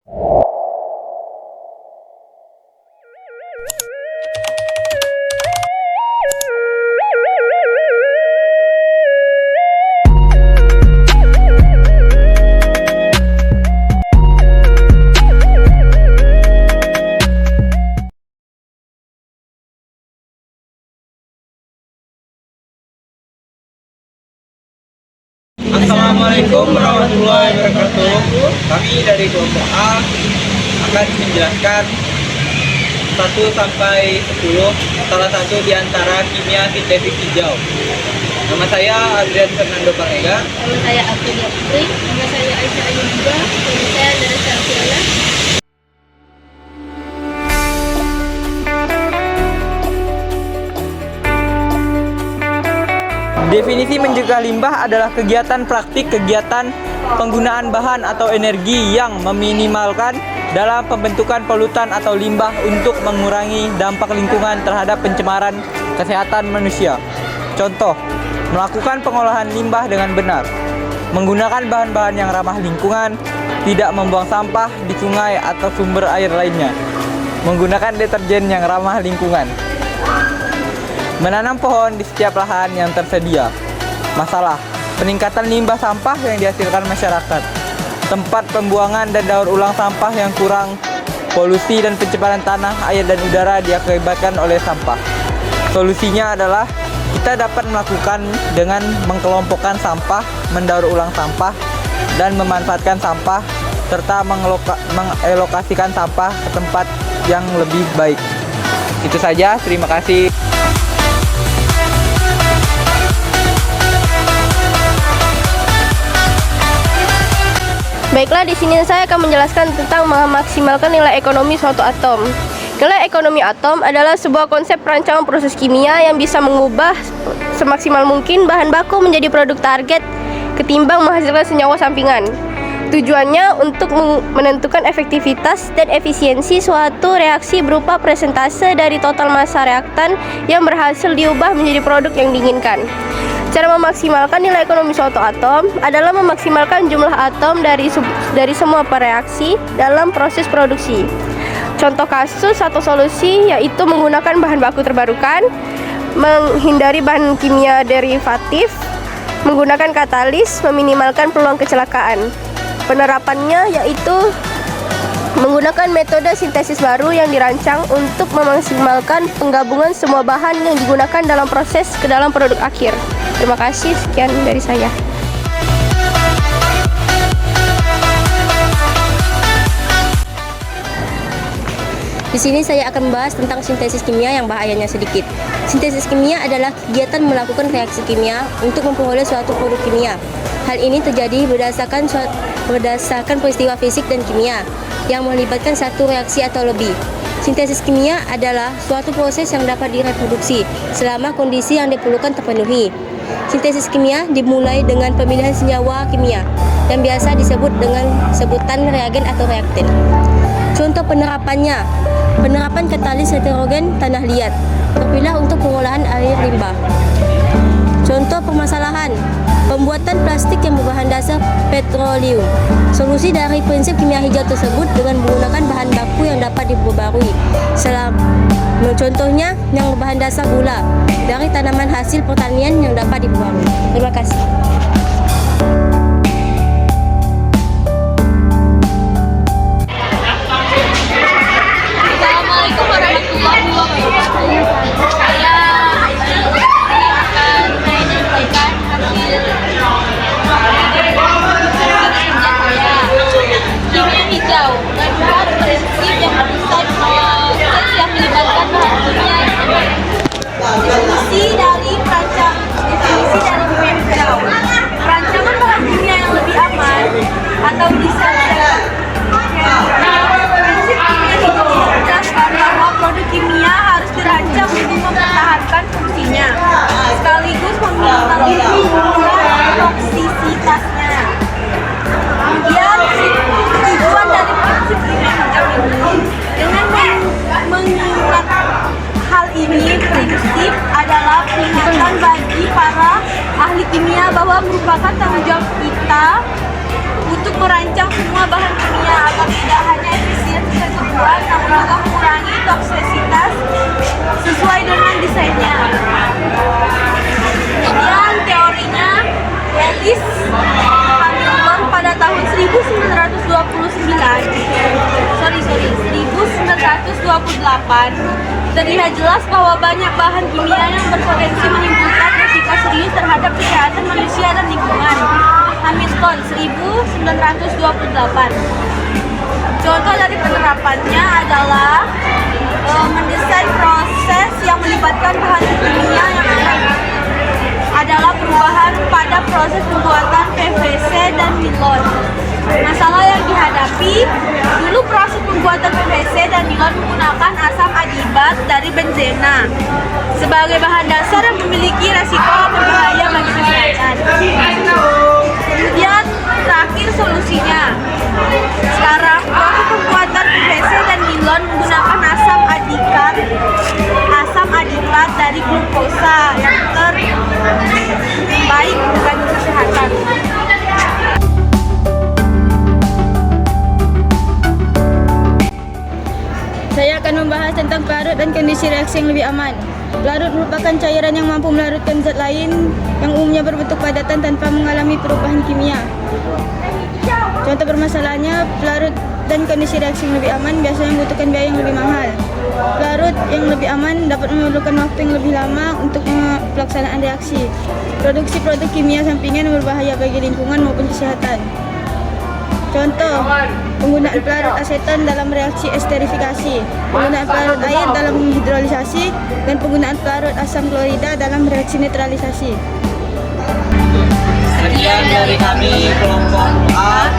Assalamualaikum warahmatullahi wabarakatuh. Kami dari kelompok A akan menjelaskan 1 sampai 10 salah satu di antara kimia sintesis hijau. Nama saya Adrian Fernando Parega. Nama saya Aprilia Putri. Nama saya Aisyah Ayu juga. Nama saya Darasa Afiana. Definisi mencegah limbah adalah kegiatan praktik kegiatan penggunaan bahan atau energi yang meminimalkan dalam pembentukan polutan atau limbah untuk mengurangi dampak lingkungan terhadap pencemaran kesehatan manusia. Contoh, melakukan pengolahan limbah dengan benar, menggunakan bahan-bahan yang ramah lingkungan, tidak membuang sampah di sungai atau sumber air lainnya, menggunakan deterjen yang ramah lingkungan, menanam pohon di setiap lahan yang tersedia. Masalah, peningkatan limbah sampah yang dihasilkan masyarakat, tempat pembuangan dan daur ulang sampah yang kurang, polusi dan pencemaran tanah, air, dan udara diakibatkan oleh sampah. Solusinya adalah kita dapat melakukan dengan mengkelompokkan sampah, mendaur ulang sampah, dan memanfaatkan sampah, serta mengelokasikan sampah ke tempat yang lebih baik. Itu saja, terima kasih. Baiklah, di sini saya akan menjelaskan tentang memaksimalkan nilai ekonomi suatu atom. Nilai ekonomi atom adalah sebuah konsep perancangan proses kimia yang bisa mengubah semaksimal mungkin bahan baku menjadi produk target ketimbang menghasilkan senyawa sampingan. Tujuannya untuk menentukan efektivitas dan efisiensi suatu reaksi berupa persentase dari total massa reaktan yang berhasil diubah menjadi produk yang diinginkan. Cara memaksimalkan nilai ekonomi suatu atom adalah memaksimalkan jumlah atom dari semua pereaksi dalam proses produksi. Contoh kasus atau solusi yaitu menggunakan bahan baku terbarukan, menghindari bahan kimia derivatif, menggunakan katalis, meminimalkan peluang kecelakaan. Penerapannya yaitu menggunakan metode sintesis baru yang dirancang untuk memaksimalkan penggabungan semua bahan yang digunakan dalam proses ke dalam produk akhir. Terima kasih, sekian dari saya. Di sini saya akan membahas tentang sintesis kimia yang bahayanya sedikit. Sintesis kimia adalah kegiatan melakukan reaksi kimia untuk memperoleh suatu produk kimia. Hal ini terjadi berdasarkan peristiwa fisik dan kimia yang melibatkan satu reaksi atau lebih. Sintesis kimia adalah suatu proses yang dapat direproduksi selama kondisi yang diperlukan terpenuhi. Sintesis kimia dimulai dengan pemilihan senyawa kimia yang biasa disebut dengan sebutan reagen atau reaktan. Contoh penerapannya, penerapan katalis heterogen tanah liat terpilah untuk pengolahan air limbah. Contoh permasalahan, pembuatan plastik yang berbahan dasar petroleum. Solusi dari prinsip kimia hijau tersebut dengan menggunakan bahan baku yang dapat diperbarui. Contohnya yang berbahan dasar gula dari tanaman hasil pertanian yang dapat diperbarui. Terima kasih. Assalamualaikum warahmatullahi wabarakatuh. Saya akan menyampaikan hasil kimia hijau dan buat prinsip yang bisa yang melibatkan bahan kimia definisi dari kimia hijau. Perancangan bahan kimia yang lebih aman atau desain. Prinsip kimia hijau menjelaskan bahwa produk kimia harus dirancang untuk mempertahankan fungsinya, sekaligus meminimalkan toksisitasnya. Kemudian tujuan dari prinsip kimia hijau ini dengan mengingat hal ini, prinsip adalah peringatan bagi para ahli kimia bahwa merupakan tanggung jawab kita untuk merancang semua bahan kimia agar tidak hanya efisien sesuai kebutuhan, namun juga mengurangi toksisitas sesuai dengan desainnya. Kemudian teorinya, Ellis Hamilton pada tahun 1928 terlihat jelas bahwa banyak bahan kimia yang berpotensi menimbulkan risiko serius terhadap kesehatan manusia dan lingkungan. Hamilton 1928. Contoh dari penerapannya adalah mendesain proses yang melibatkan bahan kimia yang adalah perubahan pada proses pembuatan PVC dan nilon. Masalah yang dihadapi, dulu proses pembuatan PVC dan nilon menggunakan asam adibat dari benzena sebagai bahan dasar yang memiliki resiko berbahaya bagi kesehatan. Kemudian terakhir solusinya. Sekarang proses pembuatan PVC dan nilon menggunakan asam adipat dari glukosa yang terbaik bagi kesehatan. Saya akan membahas tentang pelarut dan kondisi reaksi yang lebih aman. Pelarut merupakan cairan yang mampu melarutkan zat lain yang umumnya berbentuk padatan tanpa mengalami perubahan kimia. Contoh permasalahannya, pelarut dan kondisi reaksi yang lebih aman biasanya membutuhkan biaya yang lebih mahal. Pelarut yang lebih aman dapat memerlukan waktu yang lebih lama untuk pelaksanaan reaksi. Produksi produk kimia sampingan yang berbahaya bagi lingkungan maupun kesehatan. Contoh, penggunaan pelarut aseton dalam reaksi esterifikasi, penggunaan pelarut air dalam hidrolisasi, dan penggunaan pelarut asam klorida dalam reaksi netralisasi. Sekian dari kami kelompok A.